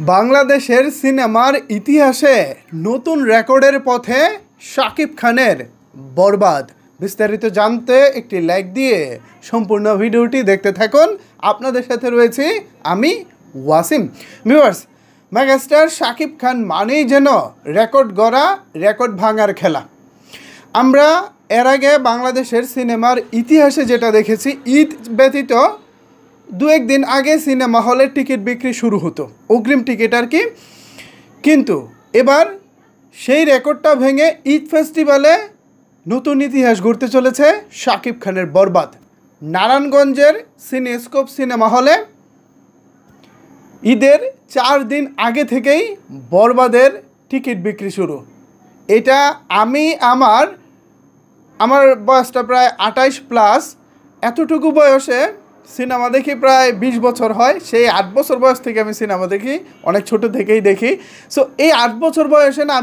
বাংলাদেশের সিনেমার ইতিহাসে নতুন রেকর্ডের পথে শাকিব খানের বরবাদ। বিস্তারিত জানতে একটি লাইক দিয়ে সম্পূর্ণ ভিডিওটি দেখতে থাকুন। আপনাদের সাথে রয়েছি আমি ওয়াসিম। ভিউয়ার্স, মেগাস্টার শাকিব খান মানেই যেন রেকর্ড গড়া, রেকর্ড ভাঙার খেলা। আমরা এর আগে বাংলাদেশের সিনেমার ইতিহাসে যেটা দেখেছি, ঈদ ব্যতীত দু একদিন আগে সিনেমা হলে টিকিট বিক্রি শুরু হতো, অগ্রিম টিকিট আর কি। কিন্তু এবার সেই রেকর্ডটা ভেঙে ঈদ ফেস্টিভ্যালে নতুন ইতিহাস গড়তে চলেছে শাকিব খানের বরবাদ। নারায়ণগঞ্জের সিনেস্কোপ সিনেমা হলে ঈদের 4 দিন আগে থেকেই বরবাদের টিকিট বিক্রি শুরু। এটা আমি আমার বয়সটা প্রায় 28+, এতটুকু বয়সে সিনেমা দেখি প্রায় 20 বছর হয়। সেই 8 বছর বয়স থেকে আমি সিনেমা দেখি, অনেক ছোট থেকেই দেখি। সো এই 8 বছর বয়সে না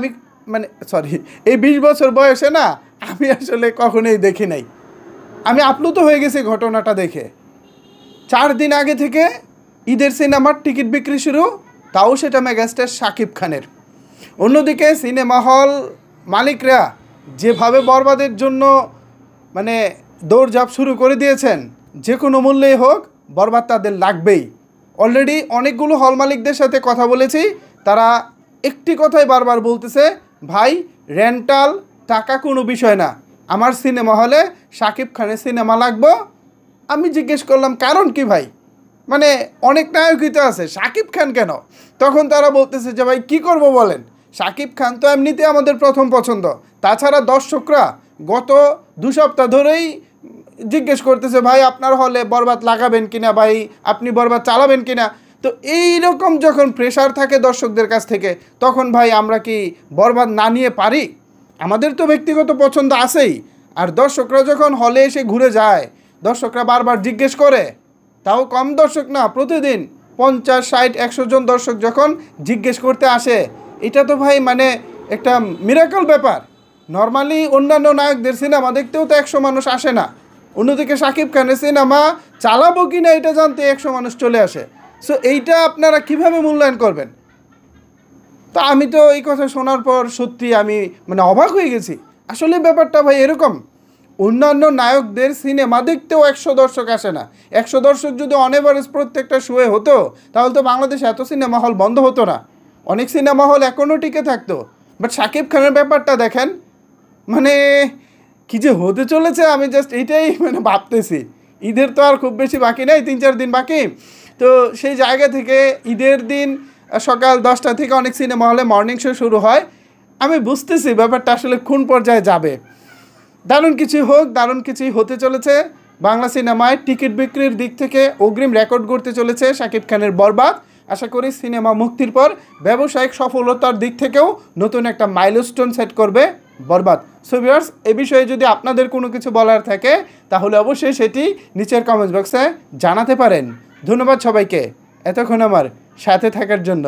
এই 20 বছর বয়সে না আমি আসলে কখনোই দেখি নাই। আমি আপ্লুত হয়ে গেছি ঘটনাটা দেখে। 4 দিন আগে থেকে ঈদের সিনেমার টিকিট বিক্রি শুরু, তাও সেটা মেগাস্টার শাকিব খানের। অন্যদিকে সিনেমা হল মালিকরা যেভাবে বরবাদের জন্য দৌড়ঝাঁপ শুরু করে দিয়েছেন, যে কোনো মূল্যেই হোক বরবাদ তাদের লাগবেই। অলরেডি অনেকগুলো হল মালিকদের সাথে কথা বলেছি, তারা একটি কথাই বারবার বলতেছে, ভাই রেন্টাল টাকা কোনো বিষয় না, আমার সিনেমা হলে শাকিব খানের সিনেমা লাগবে। আমি জিজ্ঞেস করলাম কারণ কি ভাই, অনেক নায়কই তো আছে, শাকিব খান কেন? তখন তারা বলতেছে যে ভাই কী করবো বলেন, শাকিব খান তো এমনিতে আমাদের প্রথম পছন্দ। তাছাড়া দর্শকরা গত 2 সপ্তাহ ধরেই জিজ্ঞেস করতেছে, ভাই আপনার হলে বরবাদ লাগাবেন কিনা, ভাই আপনি বরবাদ চালাবেন কিনা। তো এই রকম যখন প্রেশার থাকে দর্শকদের কাছ থেকে, তখন ভাই আমরা কি বরবাদ না নিয়ে পারি? আমাদের তো ব্যক্তিগত পছন্দ আছেই। আর দর্শকরা যখন হলে এসে ঘুরে যায়, দর্শকরা বারবার জিজ্ঞেস করে, তাও কম দর্শক না, প্রতিদিন 50, 60, 100 জন দর্শক যখন জিজ্ঞেস করতে আসে, এটা তো ভাই একটা মিরাকল ব্যাপার। নর্মালি অন্যান্য নায়কদের সিনেমা দেখতেও তো 100 মানুষ আসে না। অন্যদিকে শাকিব খানের সিনেমা চালাবো কি না এটা জানতে 100 মানুষ চলে আসে। সো এইটা আপনারা কিভাবে মূল্যায়ন করবেন? তা আমি তো এই কথা শোনার পর সত্যি আমি অবাক হয়ে গেছি। আসলে ব্যাপারটা ভাই এরকম, অন্যান্য নায়কদের সিনেমা দেখতেও 100 দর্শক আসে না। 100 দর্শক যদি অন এভারেজ প্রত্যেকটা শোয়ে হতো, তাহলে তো বাংলাদেশে এত সিনেমা হল বন্ধ হতো না, অনেক সিনেমা হল এখনও টিকে থাকতো। বাট শাকিব খানের ব্যাপারটা দেখেন, কী যে হতে চলেছে, আমি জাস্ট এইটাই ভাবতেছি। ঈদের তো আর খুব বেশি বাকি নাই, 3-4 দিন বাকি। তো সেই জায়গা থেকে ঈদের দিন সকাল 10টা থেকে অনেক সিনেমা হলে মর্নিং শো শুরু হয়। আমি বুঝতেছি ব্যাপারটা আসলে কোন পর্যায়ে যাবে। দারুণ কিছুই হোক, দারুণ কিছুই হতে চলেছে। বাংলা সিনেমায় টিকিট বিক্রির দিক থেকে অগ্রিম রেকর্ড গড়তে চলেছে শাকিব খানের বরবাদ। আশা করি সিনেমা মুক্তির পর ব্যবসায়িক সফলতার দিক থেকেও নতুন একটা মাইলস্টোন সেট করবে বরবাদ। সো ভিউয়ার্স, এ বিষয়ে যদি আপনাদের কোনো কিছু বলার থাকে, তাহলে অবশ্যই সেটি নিচের কমেন্ট বক্সে জানাতে পারেন। ধন্যবাদ সবাইকে এতক্ষণ আমার সাথে থাকার জন্য।